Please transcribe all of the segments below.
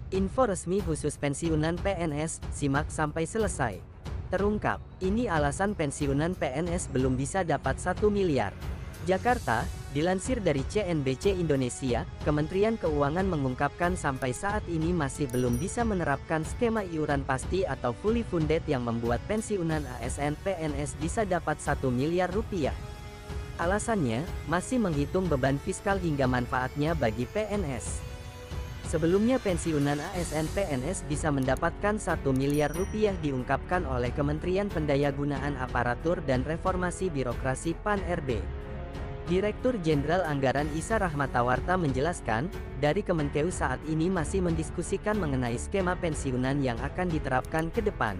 Info resmi khusus pensiunan PNS, simak sampai selesai. Terungkap, ini alasan pensiunan PNS belum bisa dapat 1 miliar. Jakarta, dilansir dari CNBC Indonesia, Kementerian Keuangan mengungkapkan sampai saat ini masih belum bisa menerapkan skema iuran pasti atau fully funded yang membuat pensiunan ASN PNS bisa dapat 1 miliar rupiah. Alasannya, masih menghitung beban fiskal hingga manfaatnya bagi PNS. Sebelumnya pensiunan ASN PNS bisa mendapatkan 1 miliar rupiah diungkapkan oleh Kementerian Pendayagunaan Aparatur dan Reformasi Birokrasi (PAN-RB). Direktur Jenderal Anggaran Isa Rahmatawarta menjelaskan, dari Kemenkeu saat ini masih mendiskusikan mengenai skema pensiunan yang akan diterapkan ke depan.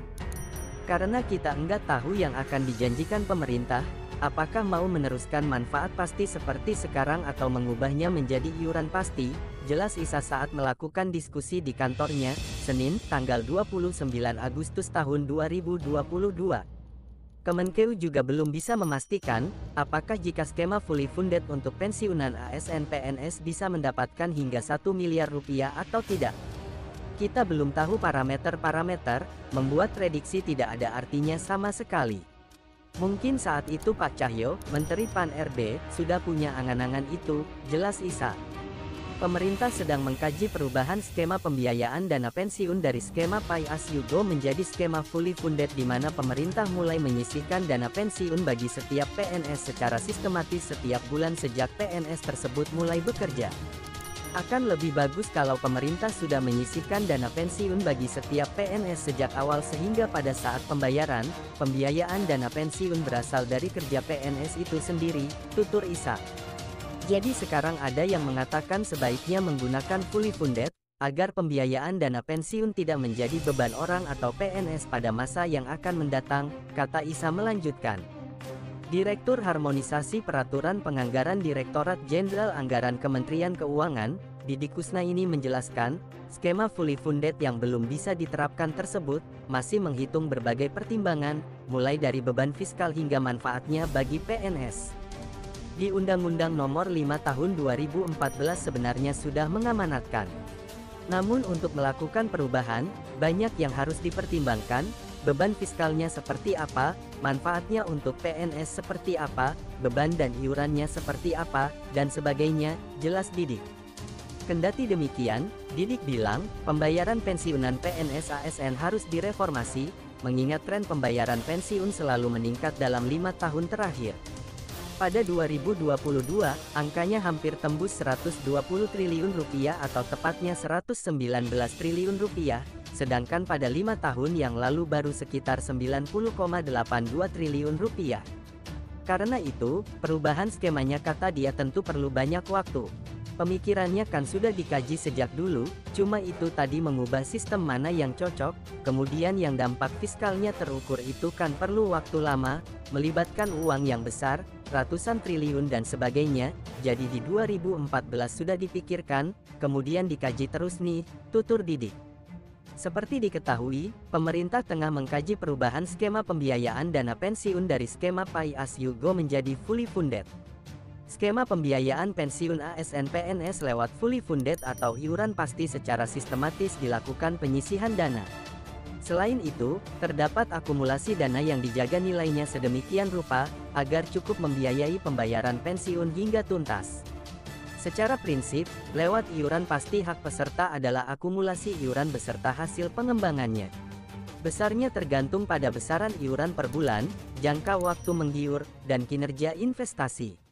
Karena kita enggak tahu yang akan dijanjikan pemerintah, apakah mau meneruskan manfaat pasti seperti sekarang atau mengubahnya menjadi iuran pasti, jelas Isa saat melakukan diskusi di kantornya, Senin, tanggal 29 Agustus tahun 2022. Kemenkeu juga belum bisa memastikan, apakah jika skema fully funded untuk pensiunan ASN PNS bisa mendapatkan hingga 1 miliar rupiah atau tidak. Kita belum tahu parameter-parameter, membuat prediksi tidak ada artinya sama sekali. Mungkin saat itu Pak Cahyo, Menteri PAN-RB, sudah punya angan-angan itu, jelas Isa. Pemerintah sedang mengkaji perubahan skema pembiayaan dana pensiun dari skema Pay As You Go menjadi skema fully funded di mana pemerintah mulai menyisihkan dana pensiun bagi setiap PNS secara sistematis setiap bulan sejak PNS tersebut mulai bekerja. Akan lebih bagus kalau pemerintah sudah menyisihkan dana pensiun bagi setiap PNS sejak awal sehingga pada saat pembayaran, pembiayaan dana pensiun berasal dari kerja PNS itu sendiri, tutur Isa. Jadi sekarang ada yang mengatakan sebaiknya menggunakan fully funded, agar pembiayaan dana pensiun tidak menjadi beban orang atau PNS pada masa yang akan mendatang, kata Isa melanjutkan. Direktur Harmonisasi Peraturan Penganggaran Direktorat Jenderal Anggaran Kementerian Keuangan, Didi Kusnaini menjelaskan, skema fully funded yang belum bisa diterapkan tersebut, masih menghitung berbagai pertimbangan, mulai dari beban fiskal hingga manfaatnya bagi PNS. Di Undang-Undang Nomor 5 Tahun 2014 sebenarnya sudah mengamanatkan. Namun untuk melakukan perubahan, banyak yang harus dipertimbangkan, beban fiskalnya seperti apa, manfaatnya untuk PNS seperti apa, beban dan iurannya seperti apa, dan sebagainya, jelas Didik. Kendati demikian, Didik bilang, pembayaran pensiunan PNS ASN harus direformasi, mengingat tren pembayaran pensiun selalu meningkat dalam 5 tahun terakhir. Pada 2022, angkanya hampir tembus 120 triliun rupiah atau tepatnya 119 triliun rupiah, sedangkan pada 5 tahun yang lalu baru sekitar 90,82 triliun rupiah. Karena itu, perubahan skemanya kata dia tentu perlu banyak waktu. Pemikirannya kan sudah dikaji sejak dulu, cuma itu tadi mengubah sistem mana yang cocok, kemudian yang dampak fiskalnya terukur itu kan perlu waktu lama, melibatkan uang yang besar, ratusan triliun dan sebagainya, jadi di 2014 sudah dipikirkan, kemudian dikaji terus nih, tutur Didik. Seperti diketahui, pemerintah tengah mengkaji perubahan skema pembiayaan dana pensiun dari skema Pay As You Go menjadi fully funded. Skema pembiayaan pensiun ASN PNS lewat fully funded atau iuran pasti secara sistematis dilakukan penyisihan dana. Selain itu, terdapat akumulasi dana yang dijaga nilainya sedemikian rupa, agar cukup membiayai pembayaran pensiun hingga tuntas. Secara prinsip, lewat iuran pasti hak peserta adalah akumulasi iuran beserta hasil pengembangannya. Besarnya tergantung pada besaran iuran per bulan, jangka waktu menggiur, dan kinerja investasi.